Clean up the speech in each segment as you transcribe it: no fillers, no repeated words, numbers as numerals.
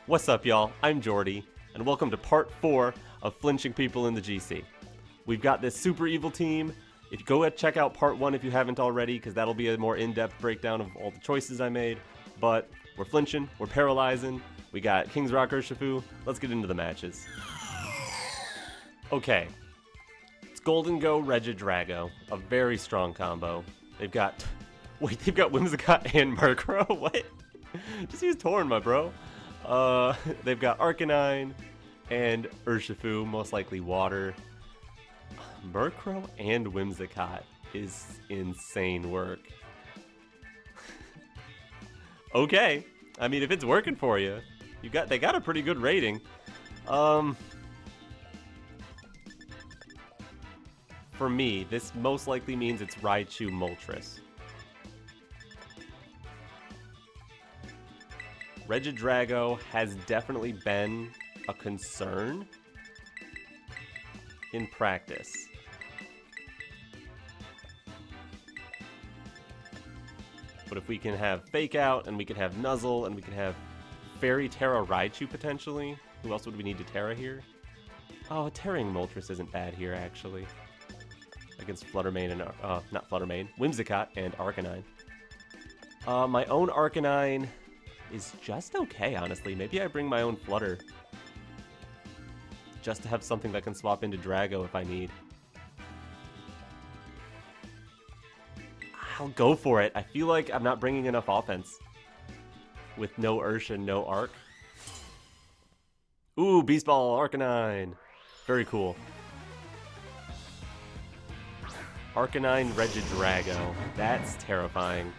What's up, y'all? I'm Jordy, and welcome to part 4 of Flinching People in the GC. We've got this super evil team. If you go ahead, check out part 1 if you haven't already, because that'll be a more in-depth breakdown of all the choices I made. But we're flinching, we're paralyzing, we got King's Rock Urshifu. Let's get into the matches. Okay. It's Golden Go Regidrago, a very strong combo. They've got... Wait, they've got Whimsicott and Murkrow? What? Just use Torn, my bro. They've got Arcanine and Urshifu, most likely water. Murkrow and Whimsicott is insane work. Okay, I mean, if it's working for you, they got a pretty good rating. For me, this most likely means it's Raichu Moltres. Regidrago has definitely been a concern in practice. But if we can have Fake Out, and we can have Nuzzle, and we can have Fairy Tera Raichu potentially. Who else would we need to Tera here? Oh, Terraing Moltres isn't bad here, actually. Against Fluttermane and, not Fluttermane, Whimsicott and Arcanine. My own Arcanine is just okay, honestly. Maybe I bring my own Flutter. Just to have something that can swap into Drago if I need. I'll go for it. I feel like I'm not bringing enough offense. With no Ursh and no Arc. Ooh, Beast Ball, Arcanine. Very cool. Arcanine Regidrago. That's terrifying.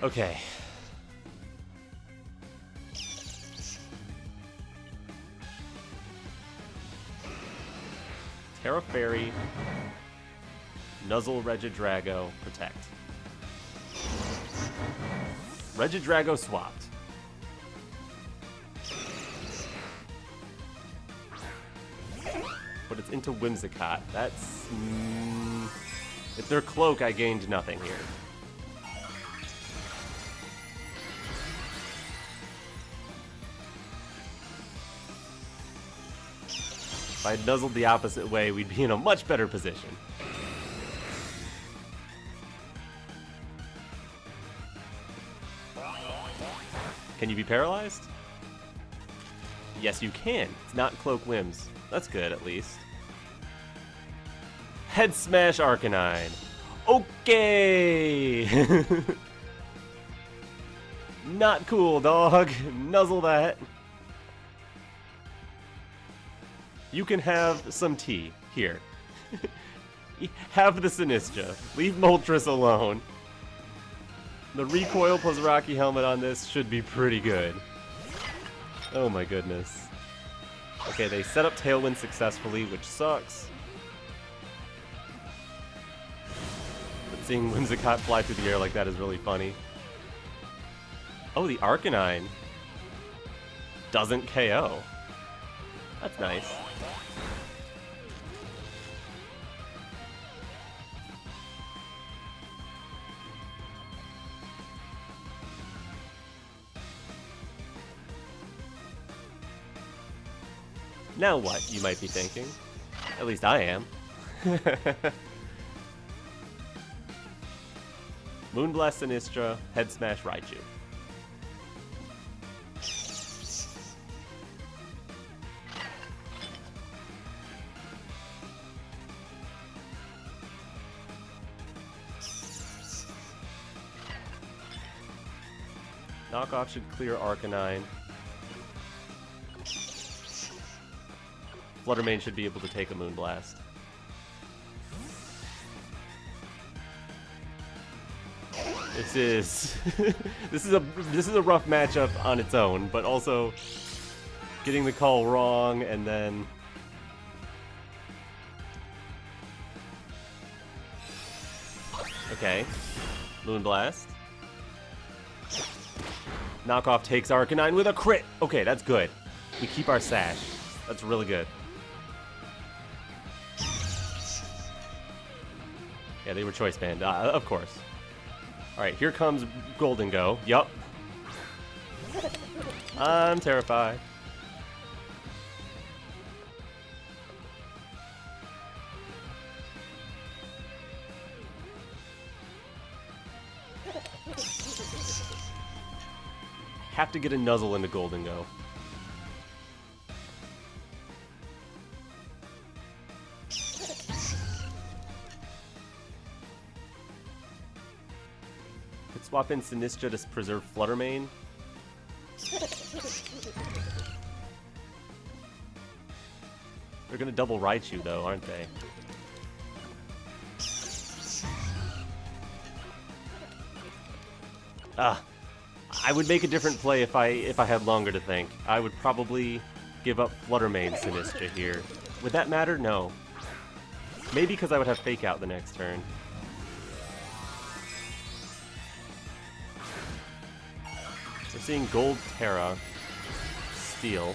Okay. Tera Fairy, Nuzzle Regidrago, Protect. Regidrago swapped. But it's into Whimsicott. That's... If they're Cloak, I gained nothing here. If I nuzzled the opposite way, we'd be in a much better position. Can you be paralyzed? Yes, you can. It's not Cloak Whims. That's good, at least. Head Smash Arcanine. Okay! Not cool, dog. Nuzzle that. You can have some tea. Here. Have the Sinistra. Leave Moltres alone. The recoil plus Rocky Helmet on this should be pretty good. Oh my goodness. Okay, they set up Tailwind successfully, which sucks. But seeing Whimsicott fly through the air like that is really funny. Oh, the Arcanine doesn't KO. That's nice. Now what, you might be thinking? At least I am. Moonblast Sinistra, Head Smash Raichu. Knockoff should clear Arcanine. Fluttermane should be able to take a Moonblast. This is this is a rough matchup on its own, but also getting the call wrong and then okay, Moonblast. Knockoff takes Arcanine with a crit. Okay, that's good. We keep our Sash. That's really good. Yeah, they were choice banned, of course. Alright, here comes Golden Go. Yup. I'm terrified. Have to get a Nuzzle into Golden Go. Could swap in Sinistcha to preserve Flutter main. They're gonna double Raichu though, aren't they? I would make a different play if I had longer to think. I would probably give up Flutter main Sinistcha here. Would that matter? No. Maybe because I would have Fake Out the next turn. We're seeing Gold Tera, Steel.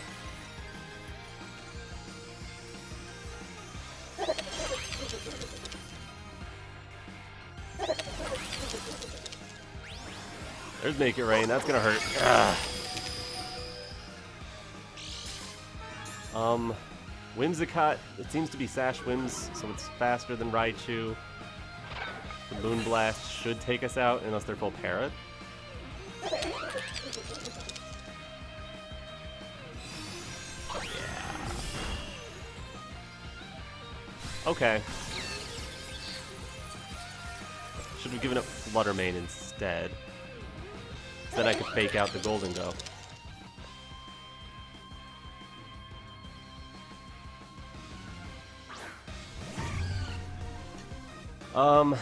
There's Make It Rain. That's gonna hurt. Whimsicott. It seems to be Sash Whims, so it's faster than Raichu. The Moonblast should take us out unless they're full Parrot. Okay. Should have given up Flutter main instead. So then I could Fake Out the Golden Go. I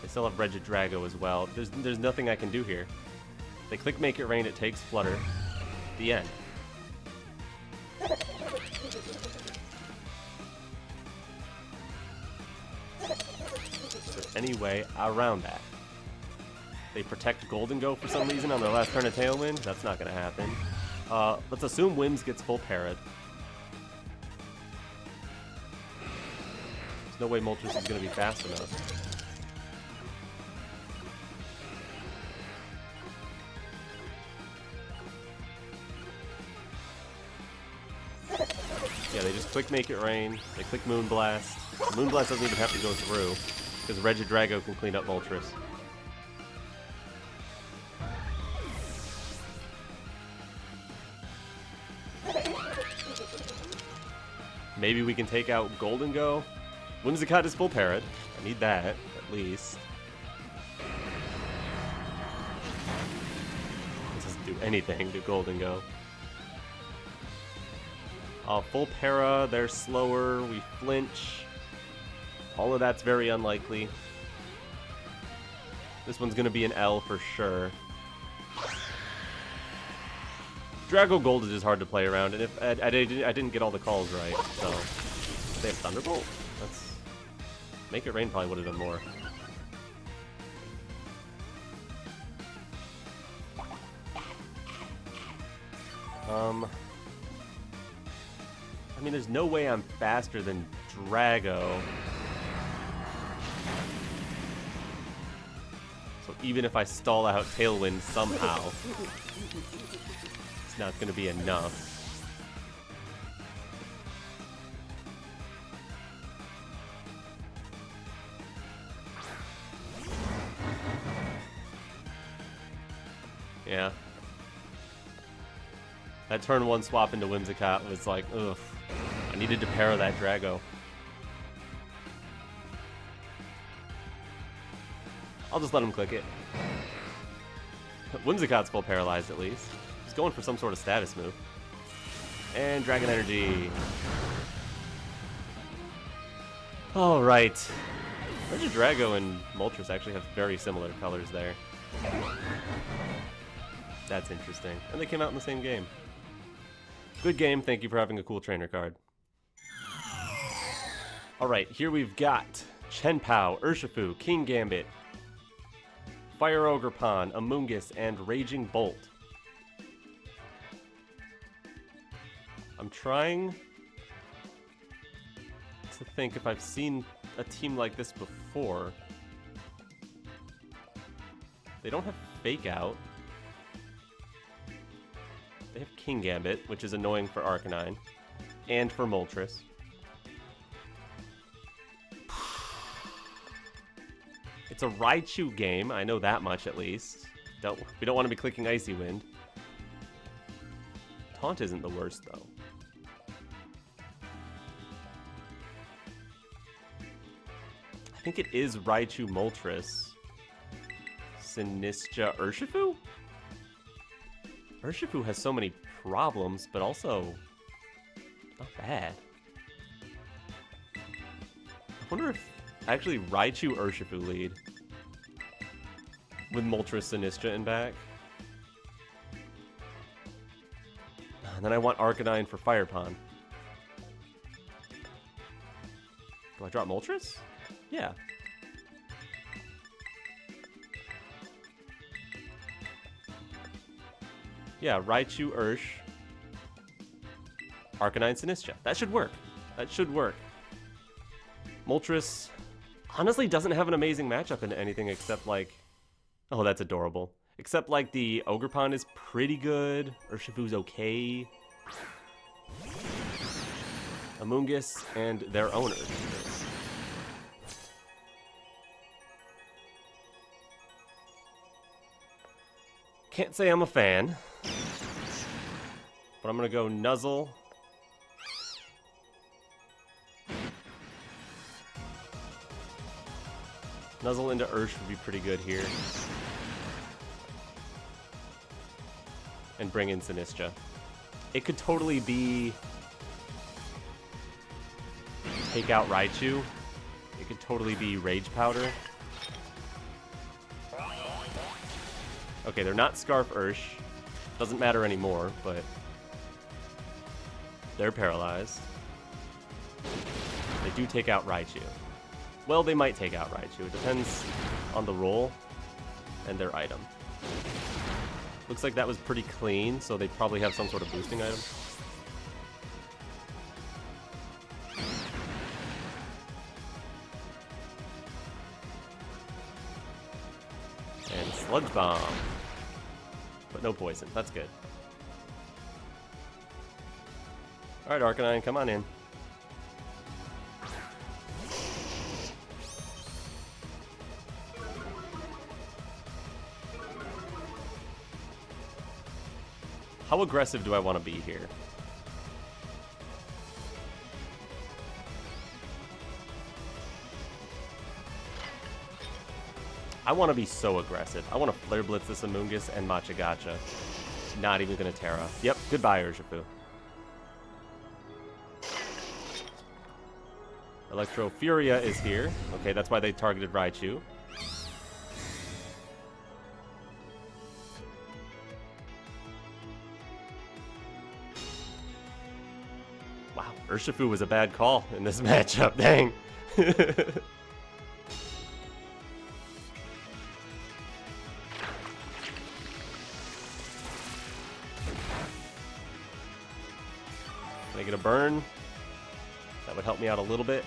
still have Regidrago as well. There's nothing I can do here. They click Make It Rain, it takes Flutter. The end. Is there any way around that? They protect Golden Go for some reason on their last turn of Tailwind? That's not going to happen. Let's assume Whims gets full Parrot. There's no way Moltres is going to be fast enough. Yeah, they just click Make It Rain, they click Moonblast. Moonblast doesn't even have to go through, because Regidrago can clean up Moltres. Maybe we can take out Golden Go. Whimsicott is full Parrot. I need that, at least. It doesn't do anything to Golden Go. Full Para, they're slower, we flinch. All of that's very unlikely. This one's gonna be an L for sure. Drago Gold is just hard to play around, and if I didn't get all the calls right, so they have Thunderbolt. That's Make It Rain probably would have done more. I mean, there's no way I'm faster than Drago. So even if I stall out Tailwind somehow, it's not going to be enough. Yeah. That turn one swap into Whimsicott was like, ugh. I needed to para that Drago. I'll just let him click it. Whimsicott's full paralyzed at least. He's going for some sort of status move. And Dragon Energy. Alright. Regidrago and Moltres actually have very similar colors there. That's interesting. And they came out in the same game. Good game. Thank you for having a cool trainer card. Alright, here we've got Chenpao, Urshifu, King Gambit, Fire Ogerpon, Amoonguss, and Raging Bolt. I'm trying to think if I've seen a team like this before. They don't have Fake Out. They have King Gambit, which is annoying for Arcanine, and for Moltres. It's a Raichu game, I know that much at least. We don't want to be clicking Icy Wind. Taunt isn't the worst, though. I think it is Raichu, Moltres, Sinistcha, Urshifu? Urshifu has so many problems, but also not bad. I wonder if actually Raichu, Urshifu lead with Moltres, Sinistcha in back. And then I want Arcanine for Fire Pond. Do I drop Moltres? Yeah. Yeah, Raichu, Ursh, Arcanine, Sinistcha. That should work. That should work. Moltres honestly doesn't have an amazing matchup into anything except like... Oh, that's adorable. Except like the Ogerpon is pretty good. Urshifu's okay. Amoonguss and their owner. Can't say I'm a fan. But I'm gonna go Nuzzle. Nuzzle into Ursh would be pretty good here. And bring in Sinistcha. It could totally be... Take out Raichu. It could totally be Rage Powder. Okay, they're not Scarf Ursh. Doesn't matter anymore, but... They're paralyzed. They do take out Raichu. Well, they might take out Raichu. It depends on the roll and their item. Looks like that was pretty clean, so they probably have some sort of boosting item. And Sludge Bomb. But no poison. That's good. Alright, Arcanine, come on in. How aggressive do I want to be here? I want to be so aggressive. I want to Flare Blitz this Amoonguss and Machagacha. Not even going to Tera. Yep, goodbye, Urshifu. Electro Furia is here. Okay, that's why they targeted Raichu. Wow, Urshifu was a bad call in this matchup, dang. Can I get a burn? That would help me out a little bit.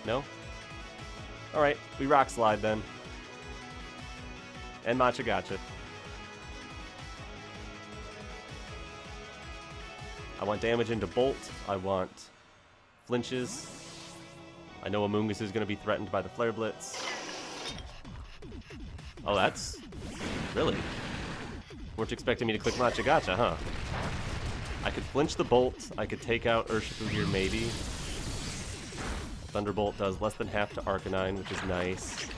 No? Alright, we Rock Slide then. And Machagacha. I want damage into Bolt. I want flinches. I know Amoonguss is going to be threatened by the Flare Blitz. Oh, that's... Really? Weren't expecting me to click Machagacha, huh? I could flinch the Bolt. I could take out Urshifu here, maybe. Thunderbolt does less than half to Arcanine, which is nice.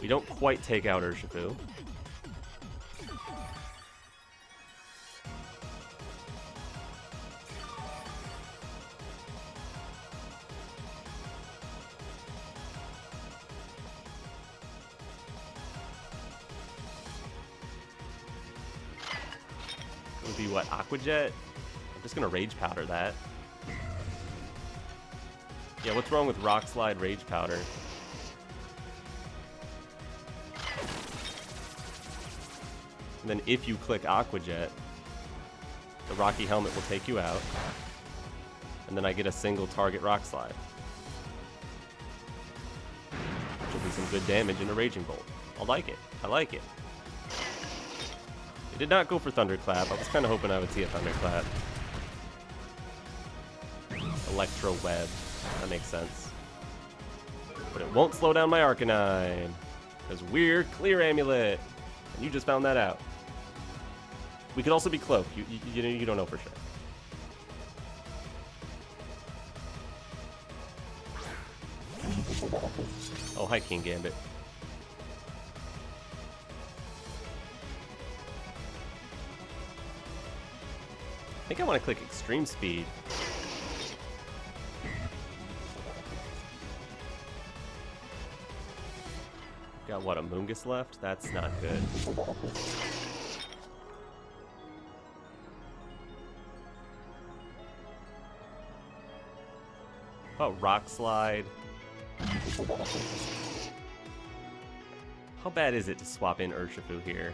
We don't quite take out Urshifu. Would be what, Aqua Jet? I'm just gonna Rage Powder that. Yeah, what's wrong with Rock Slide Rage Powder? And then if you click Aqua Jet, the Rocky Helmet will take you out. And then I get a single target Rock Slide. Which will be some good damage in a Raging Bolt. I like it. I like it. It did not go for Thunderclap. I was kind of hoping I would see a Thunderclap. Electro Web. That makes sense. But it won't slow down my Arcanine. Because we're Clear Amulet. And you just found that out. We could also be Cloak. You don't know for sure. Oh, hi, King Gambit. I think I want to click Extreme Speed. Got what, a Moongus left? That's not good. Oh, Rock Slide. How bad is it to swap in Urshifu here?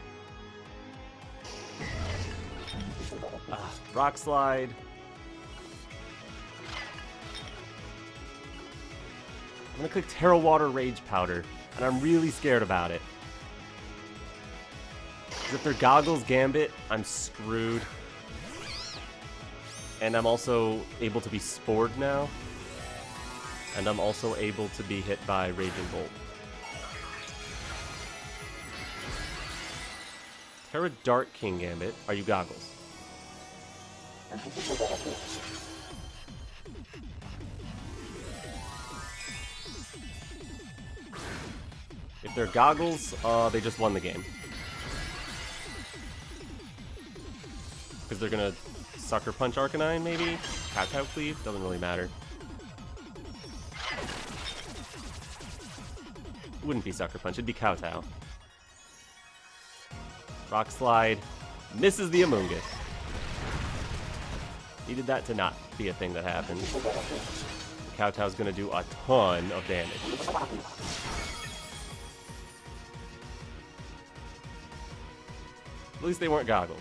Rock Slide. I'm gonna click Terra Water Rage Powder, and I'm really scared about it. 'Cause if they're Goggles Gambit, I'm screwed. And I'm also able to be Spored now. And I'm also able to be hit by Raging Bolt. Terra Dark King Gambit. Are you Goggles? If they're Goggles, they just won the game. Because they're gonna Sucker Punch Arcanine, maybe? Kowtow Cleave? Doesn't really matter. It wouldn't be Sucker Punch, it'd be Kowtow. Rock Slide misses the Amoongus. Needed that to not be a thing that happened. Kowtow's gonna do a ton of damage. At least they weren't Goggles.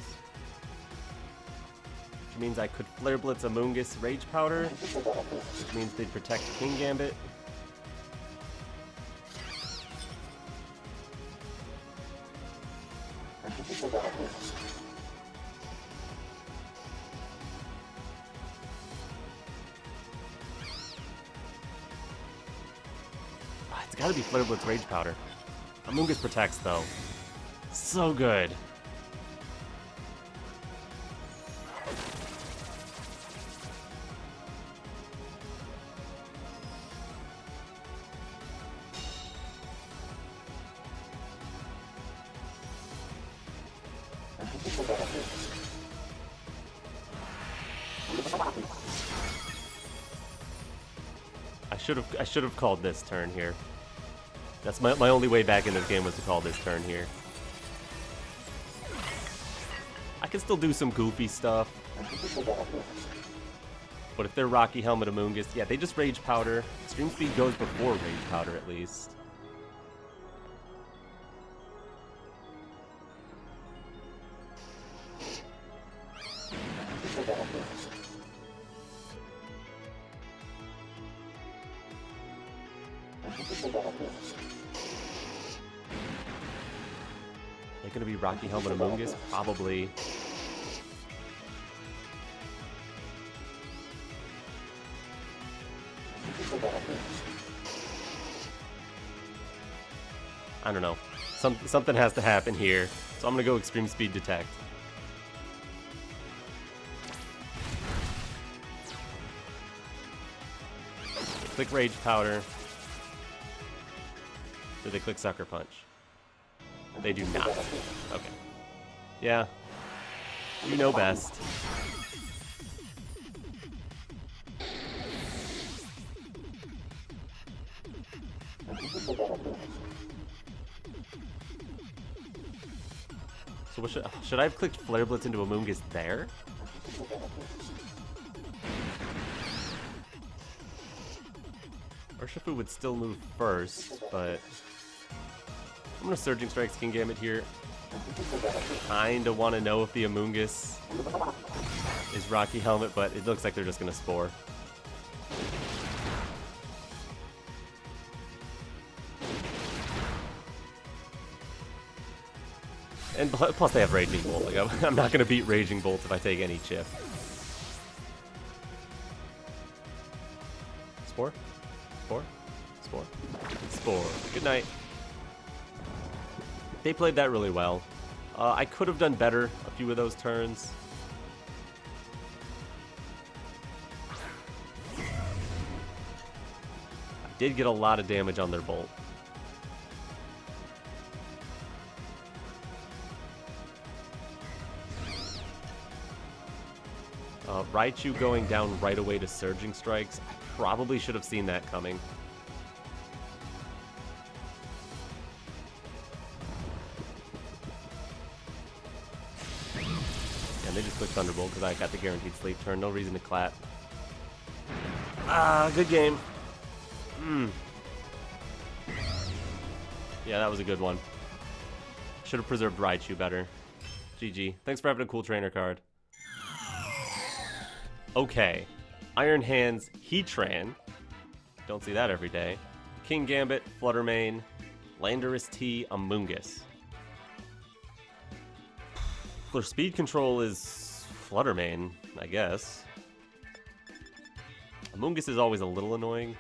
Which means I could Flare Blitz Amoongus Rage Powder, which means they'd protect King Gambit. It's gotta be Flare Blitz Rage Powder. Amoongus protects though. So good. I should have called this turn here. That's my only way back in this game was to call this turn here. I can still do some goofy stuff. But if they're Rocky Helmet Amoongus, yeah, they just Rage Powder. Extreme Speed goes before Rage Powder at least. They're gonna be Rocky Helmet Amoongus? Probably. I don't know. Something has to happen here. So I'm gonna go Extreme Speed Detect. Click Rage Powder. Do they click Sucker Punch? They do not. Okay. Yeah. You know best. So what should I have clicked Flare Blitz into Amoongus there? Urshifu would still move first, but I'm gonna Surging Strikes King Gambit here. Kinda wanna know if the Amoonguss is Rocky Helmet, but it looks like they're just gonna Spore. And plus they have Raging Bolt. Like, I'm not gonna beat Raging Bolt if I take any chip. Spore? Spore? Spore? Spore. Good night. They played that really well. I could have done better a few of those turns. I did get a lot of damage on their Bolt. Raichu going down right away to Surging Strikes. I probably should have seen that coming. And they just clicked Thunderbolt because I got the guaranteed sleep turn. No reason to clap. Ah, good game. Yeah, that was a good one. Should have preserved Raichu better. GG. Thanks for having a cool trainer card. Okay. Iron Hands, Heatran. Don't see that every day. King Gambit, Flutter Mane, Landorus T, Amoonguss. Their speed control is Flutter Mane, I guess. Amoonguss is always a little annoying.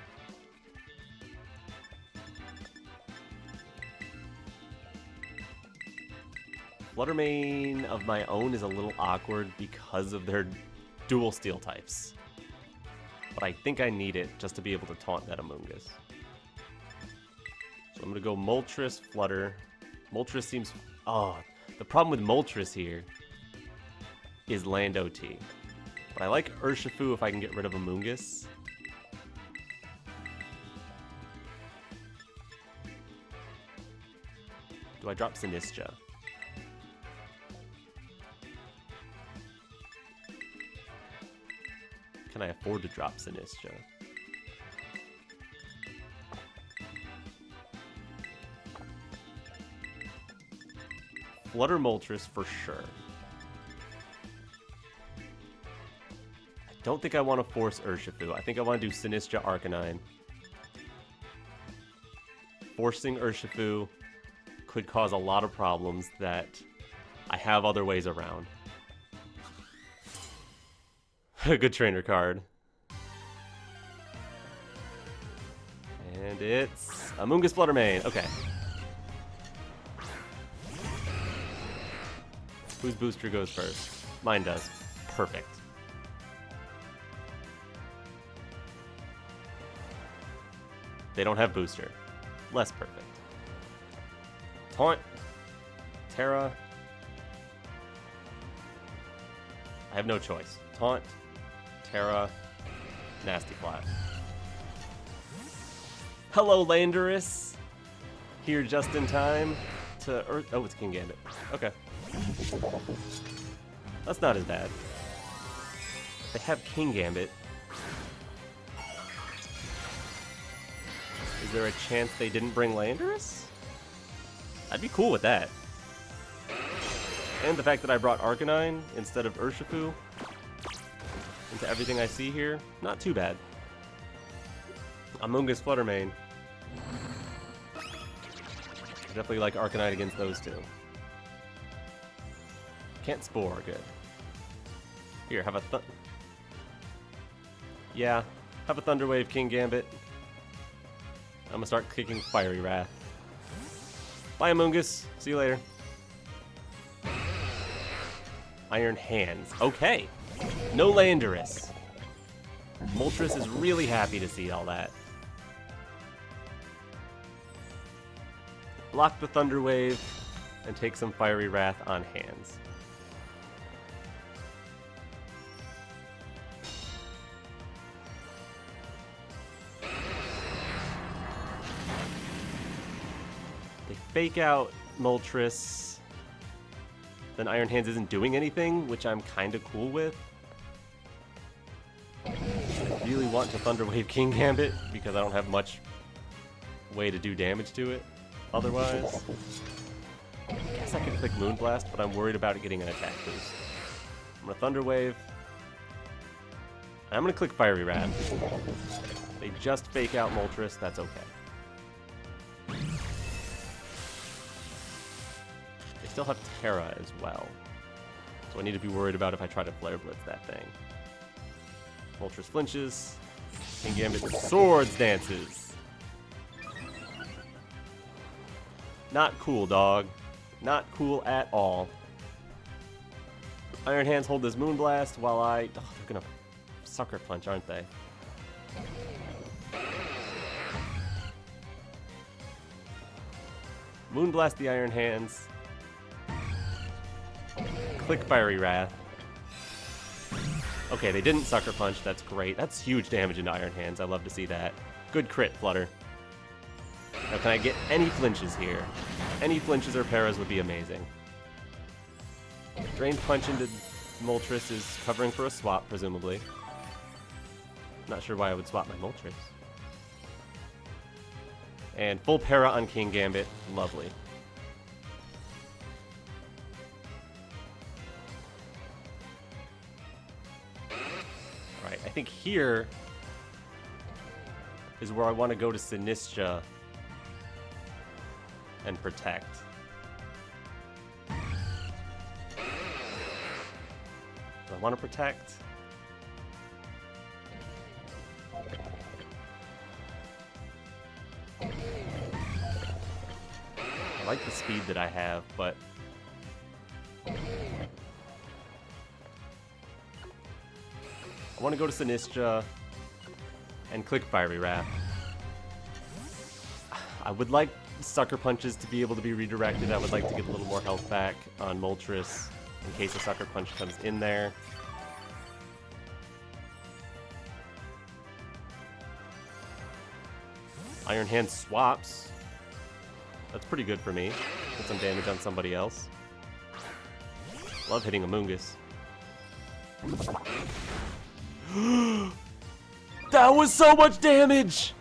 Flutter Mane of my own is a little awkward because of their dual steel types. But I think I need it just to be able to taunt that Amoonguss. So I'm going to go Moltres, Flutter. Moltres seems... Oh, the problem with Moltres here is Land OT. But I like Urshifu if I can get rid of Amoonguss. Do I drop Sinistcha? Can I afford to drop Sinistcha? Flutter Moltres for sure. I don't think I want to force Urshifu. I think I want to do Sinistcha Arcanine. Forcing Urshifu could cause a lot of problems that I have other ways around. A good trainer card. And it's Amoonguss Flutter Mane. Okay. Whose booster goes first? Mine does. Perfect. They don't have booster. Less perfect. Taunt. Tera. I have no choice. Taunt. Tera, Nasty Plot. Hello, Landorus. Here just in time to Earth. Oh, it's King Gambit. Okay. That's not as bad. They have King Gambit. Is there a chance they didn't bring Landorus? I'd be cool with that. And the fact that I brought Arcanine instead of Urshifu into everything I see here, not too bad. Amoonguss Flutter Mane. I definitely like Arcanine against those two. Can't Spore, good. Here, have a Yeah, have a Thunder Wave King Gambit. I'm gonna start kicking Fiery Wrath. Bye, Amoonguss. See you later. Iron Hands. Okay. No Landorus. Moltres is really happy to see all that. Block the Thunder Wave and take some Fiery Wrath on hands. They fake out Moltres. Then Iron Hands isn't doing anything, which I'm kind of cool with. really want to Thunder Wave King Gambit because I don't have much way to do damage to it otherwise. I guess I could click Moonblast, but I'm worried about it getting an attack boost. I'm gonna Thunder Wave. I'm gonna click Fiery Wrath. They just fake out Moltres, that's okay. They still have Tera as well. So I need to be worried about if I try to Flare Blitz that thing. Moltres flinches. King Gambit Swords dances. Not cool, dog. Not cool at all. Iron Hands hold this Moonblast while I... Oh, they're gonna Sucker Punch, aren't they? Moonblast the Iron Hands. Click Fiery Wrath. Okay, they didn't Sucker Punch. That's great. That's huge damage into Iron Hands. I love to see that. Good crit, Flutter. Now, can I get any flinches here? Any flinches or paras would be amazing. Drain Punch into Moltres is covering for a swap, presumably. Not sure why I would swap my Moltres. And full para on King Gambit. Lovely. Alright, I think here is where I want to go to Sinistra and protect. Do I want to protect? I like the speed that I have, but I want to go to Sinistra and click Fiery Wrath. I would like Sucker Punches to be able to be redirected. I would like to get a little more health back on Moltres in case a Sucker Punch comes in there. Iron Hand swaps. That's pretty good for me. Put some damage on somebody else. Love hitting Amoongus. That was so much damage!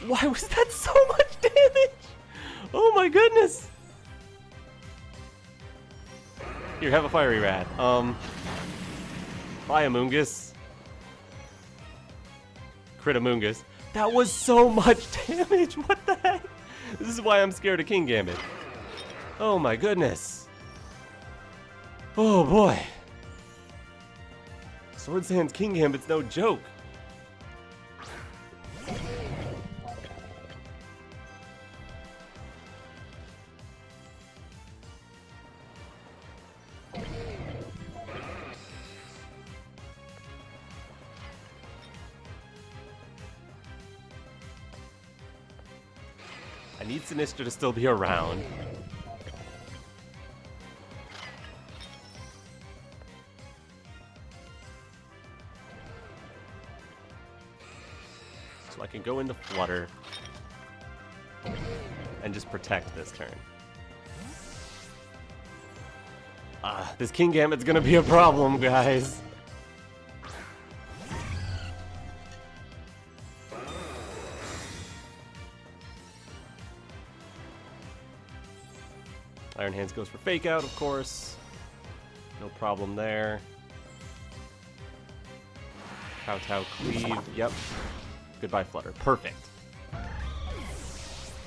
Why was that so much damage? Oh my goodness! Here, have a Fiery Wrath. Bye, Amoongus. Crit Amoongus. That was so much damage! What the heck? This is why I'm scared of King Gambit. Oh my goodness. Oh boy. Swords Hands King Gambit's no joke. I need Sinistra to still be around. So I can go into Flutter and just protect this turn. This King Gambit's gonna be a problem, guys. Iron Hands goes for Fake Out, of course. No problem there. Kowtow Cleave, yep. Goodbye, Flutter. Perfect.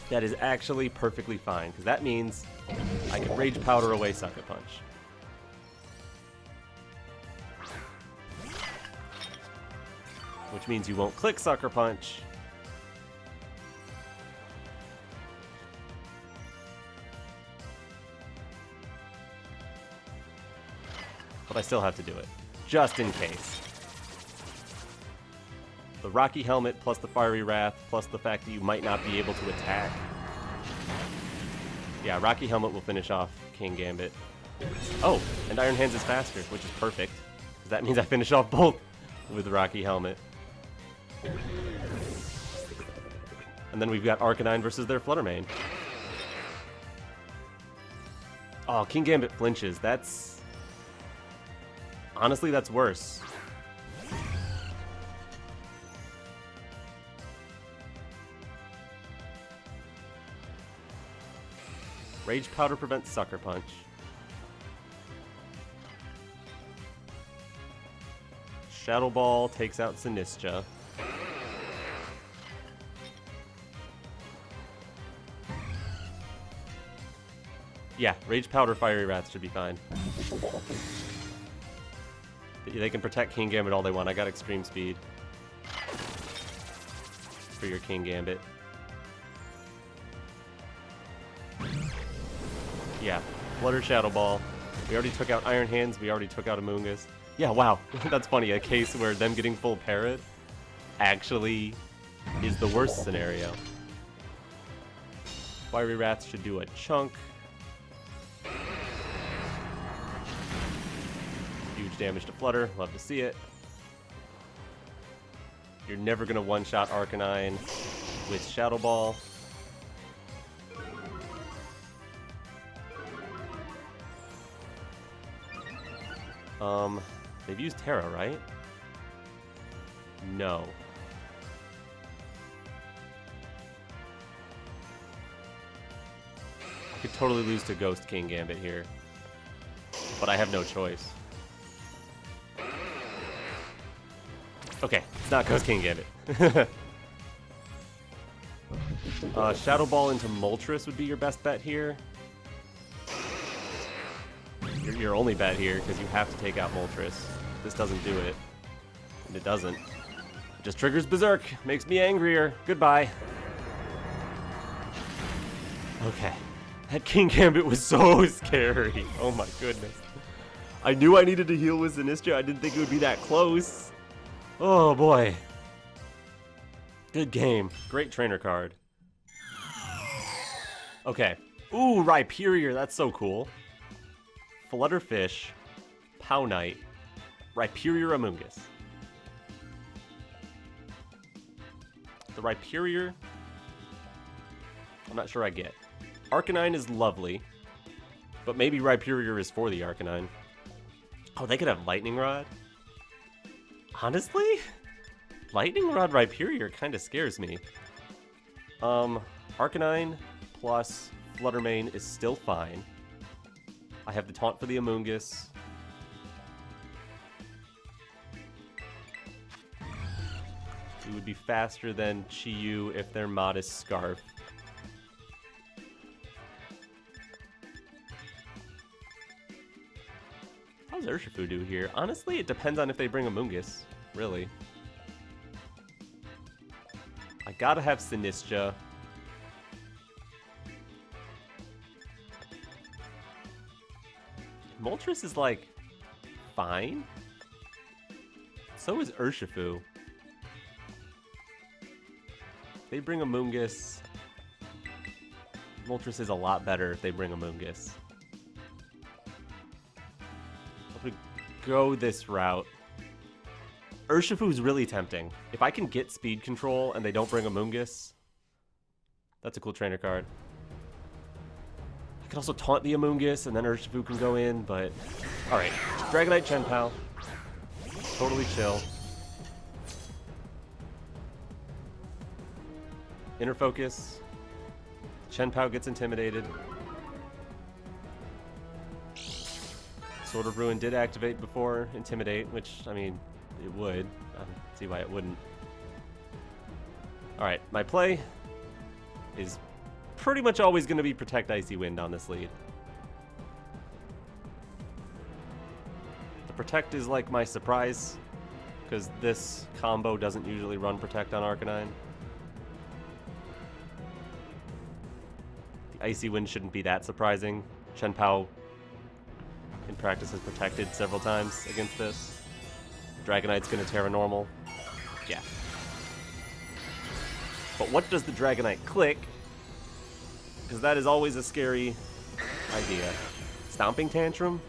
That is actually perfectly fine, because that means I can Rage Powder away Sucker Punch. Which means you won't click Sucker Punch. But I still have to do it, just in case. The Rocky Helmet plus the Fiery Wrath plus the fact that you might not be able to attack. Yeah, Rocky Helmet will finish off King Gambit. Oh, and Iron Hands is faster, which is perfect. Because that means I finish off both with the Rocky Helmet. And then we've got Arcanine versus their Flutter main. Oh, King Gambit flinches. That's... honestly, that's worse. Rage Powder prevents Sucker Punch. Shadow Ball takes out Sinistcha. Yeah, Rage Powder Fiery Rats should be fine. They can protect King Gambit all they want. I got Extreme Speed for your King Gambit. Yeah, Flutter Shadow Ball. We already took out Iron Hands. We already took out Amoonguss. Yeah, wow. That's funny. A case where them getting full Parrot actually is the worst scenario. Fiery Rats should do a chunk. Huge damage to Flutter. Love to see it. You're never going to one-shot Arcanine with Shadow Ball. They've used Tera, right? No. I could totally lose to Ghost King Gambit here, but I have no choice. Okay, it's not Ghost King Gambit. Shadow Ball into Moltres would be your best bet here. Your only bet here, because you have to take out Moltres. This doesn't do it. And it doesn't. It just triggers Berserk. Makes me angrier. Goodbye. Okay. That King Gambit was so scary. Oh my goodness. I knew I needed to heal with Sinistcha. I didn't think it would be that close. Oh boy. Good game. Great trainer card. Okay. Ooh, Rhyperior. That's so cool. Flutterfish, Powknight, Rhyperior Amoonguss. The Rhyperior, I'm not sure I get. Arcanine is lovely, but maybe Rhyperior is for the Arcanine. Oh, they could have Lightning Rod? Honestly? Lightning Rod Rhyperior kind of scares me. Arcanine plus Fluttermane is still fine. I have the Taunt for the Amoonguss. We would be faster than Chi-Yu if they're Modest Scarf. How does Urshifu do here? Honestly, it depends on if they bring Amoonguss, really. I gotta have Sinistcha. Moltres is, like, fine. So is Urshifu. They bring Amoonguss. Moltres is a lot better if they bring Amoonguss. I'm gonna go this route. Urshifu's really tempting. If I can get speed control and they don't bring Amoonguss, that's a cool trainer card. I could also taunt the Amoonguss, and then Urshifu can go in, but... Alright, Dragonite Chien-Pao. Totally chill. Inner Focus. Chien-Pao gets intimidated. Sword of Ruin did activate before Intimidate, which, I mean, it would. I don't see why it wouldn't. Alright, my play is pretty much always going to be Protect Icy Wind on this lead. The Protect is like my surprise, because this combo doesn't usually run Protect on Arcanine. The Icy Wind shouldn't be that surprising. Chien-Pao in practice has protected several times against this. Dragonite's going to Tera normal. Yeah. But what does the Dragonite click? Because that is always a scary idea. Stomping Tantrum?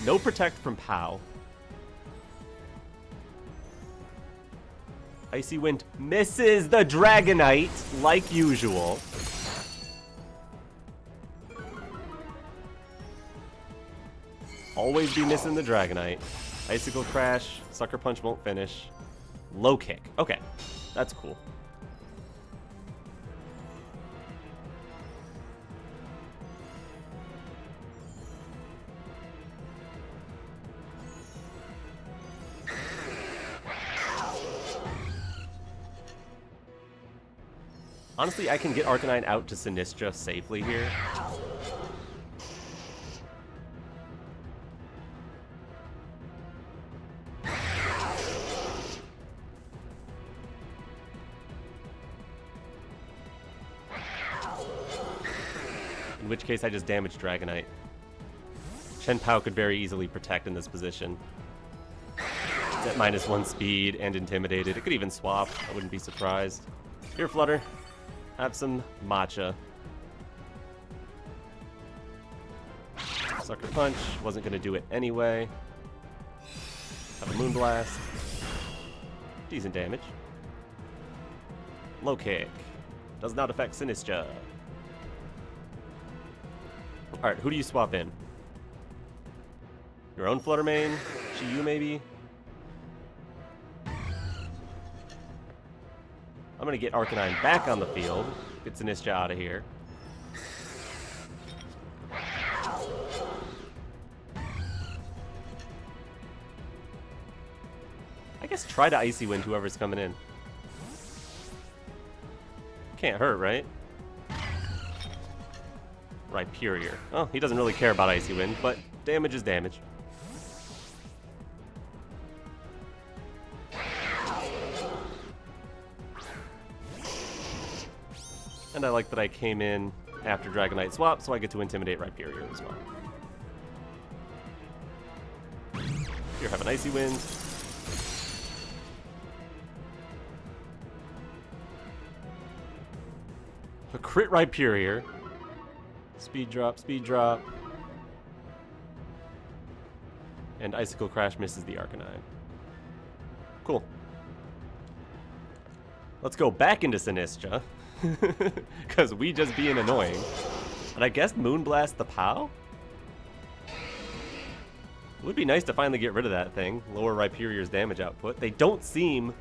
No Protect from Pao. Icy Wind misses the Dragonite, like usual. Always be missing the Dragonite. Icicle Crash, Sucker Punch won't finish. Low Kick. Okay, that's cool. Honestly, I can get Arcanine out to Sinistra safely here. In which case, I just damage Dragonite. Shenpao could very easily protect in this position. It's at -1 speed and intimidated. It could even swap. I wouldn't be surprised. Here, Flutter. Have some matcha. Sucker Punch. Wasn't going to do it anyway. Have a Moonblast. Decent damage. Low Kick. Does not affect Sinistra. Alright, who do you swap in? Your own Flutter main? Chi-Yu maybe? I'm gonna get Arcanine back on the field. Get Sinistra out of here. I guess try to Icy Wind whoever's coming in. Can't hurt, right? Rhyperior. Oh, he doesn't really care about Icy Wind, but damage is damage. And I like that I came in after Dragonite swap, so I get to Intimidate Rhyperior as well. Here, have an Icy Wind. A crit Rhyperior. Speed drop, speed drop. And Icicle Crash misses the Arcanine. Cool. Let's go back into Sinistra. Because we just being annoying. And I guess Moonblast the POW? It would be nice to finally get rid of that thing. Lower Rhyperior's damage output. They don't seem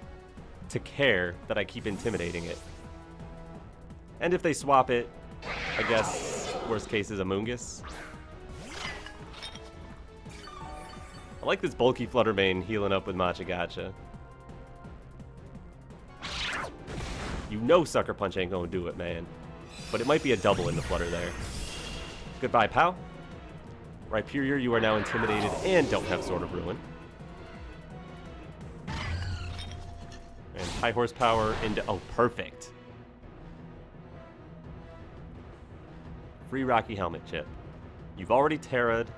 to care that I keep intimidating it. And if they swap it, I guess worst case is a Moongus. I like this bulky Flutter main healing up with Machigacha. You know Sucker Punch ain't gonna do it, man. But it might be a double in the Flutter there. Goodbye, POW. Rhyperior, you are now intimidated and don't have Sword of Ruin. And high horsepower into... Oh, perfect. Free Rocky Helmet chip. You've already Tera'd.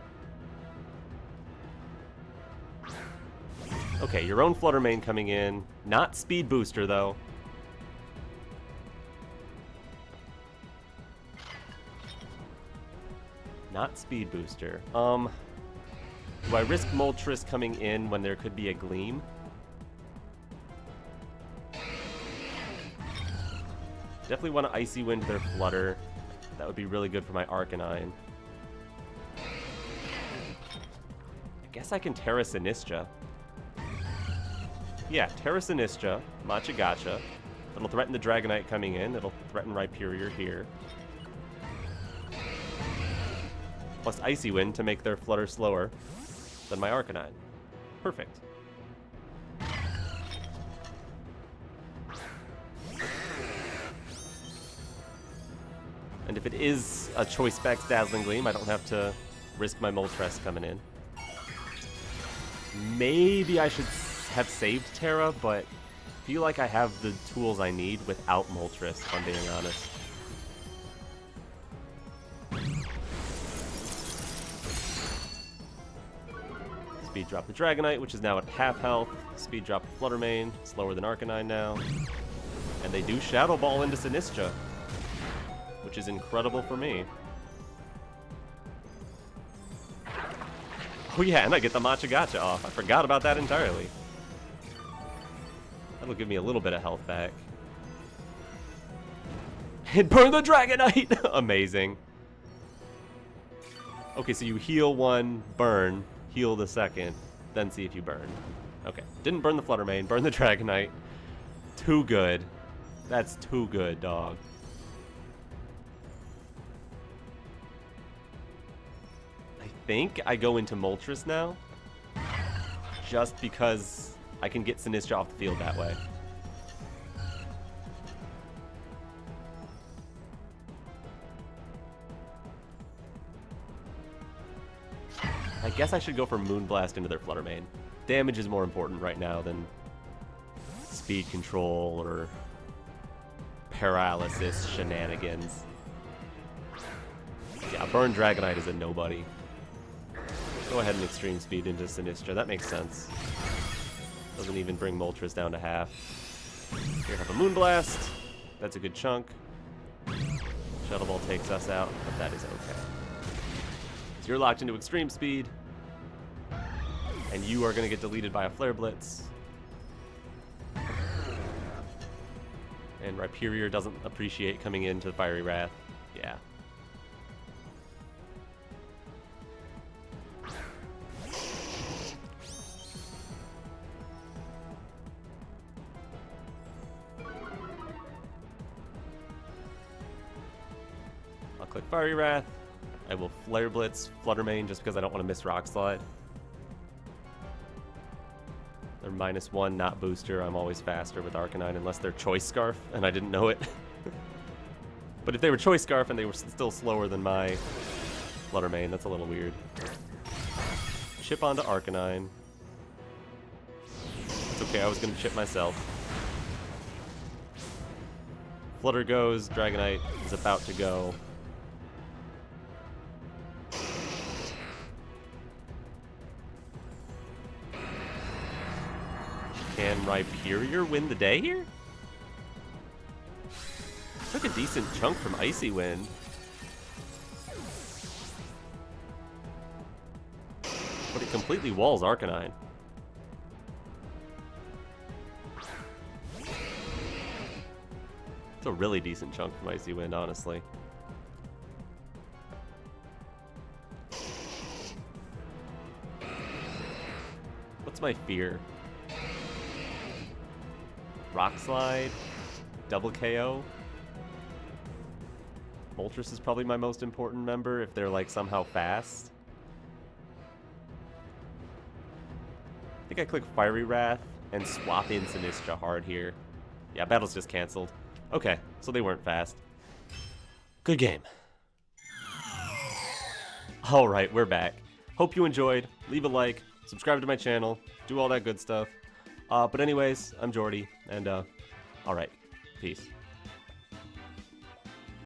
Okay, your own Flutter main coming in. Not Speed Booster, though. Not Speed Booster. Do I risk Moltres coming in when there could be a Gleam? Definitely want to Icy Wind their Flutter. That would be really good for my Arcanine. I guess I can Tera Sinistra. Yeah, Tera Sinistra, Machigacha. It'll threaten the Dragonite coming in. It'll threaten Rhyperior here. Plus Icy Wind to make their Flutter slower than my Arcanine. Perfect. And if it is a Choice Specs Dazzling Gleam, I don't have to risk my Moltres coming in. Maybe I should have saved Tera, but I feel like I have the tools I need without Moltres, if I'm being honest. Speed drop the Dragonite, which is now at half health. Speed drop the Flutter main, slower than Arcanine now. And they do Shadow Ball into Sinistra, which is incredible for me. Oh yeah, and I get the Machigacha off. I forgot about that entirely. That'll give me a little bit of health back. And burn the Dragonite! Amazing. Okay, so you heal one, burn, heal the second, then see if you burn. Okay, didn't burn the Flutter main, burn the Dragonite. Too good. That's too good, dog. I think I go into Moltres now, just because I can get Sinistra off the field that way. I guess I should go for Moonblast into their Flutter Mane. Damage is more important right now than speed control or paralysis shenanigans. Yeah, Burn Dragonite is a nobody. Go ahead and Extreme Speed into Sinistra. That makes sense. Doesn't even bring Moltres down to half. Here, have a Moonblast. That's a good chunk. Shuttle Ball takes us out, but that is okay. So you're locked into Extreme Speed, and you are going to get deleted by a Flare Blitz. And Rhyperior doesn't appreciate coming into Fiery Wrath. Yeah. I'll click Fiery Wrath. I will Flare Blitz, Flutter Mane, just because I don't want to miss Rock Slide. They're -1, not booster. I'm always faster with Arcanine unless they're Choice Scarf, and I didn't know it. But if they were Choice Scarf and they were still slower than my Flutter Mane, that's a little weird. Chip onto Arcanine. It's okay, I was going to chip myself. Flutter goes, Dragonite is about to go. Can Rhyperior win the day here? Took a decent chunk from Icy Wind. But it completely walls Arcanine. It's a really decent chunk from Icy Wind, honestly. What's my fear? Rock Slide, double KO. Moltres is probably my most important member if they're like somehow fast. I think I click Fiery Wrath and swap in Sinistra hard here. Yeah, battle's just canceled. Okay, so they weren't fast. Good game. Alright, we're back. Hope you enjoyed. Leave a like, subscribe to my channel, do all that good stuff. But anyways, I'm Jordy, and alright, peace.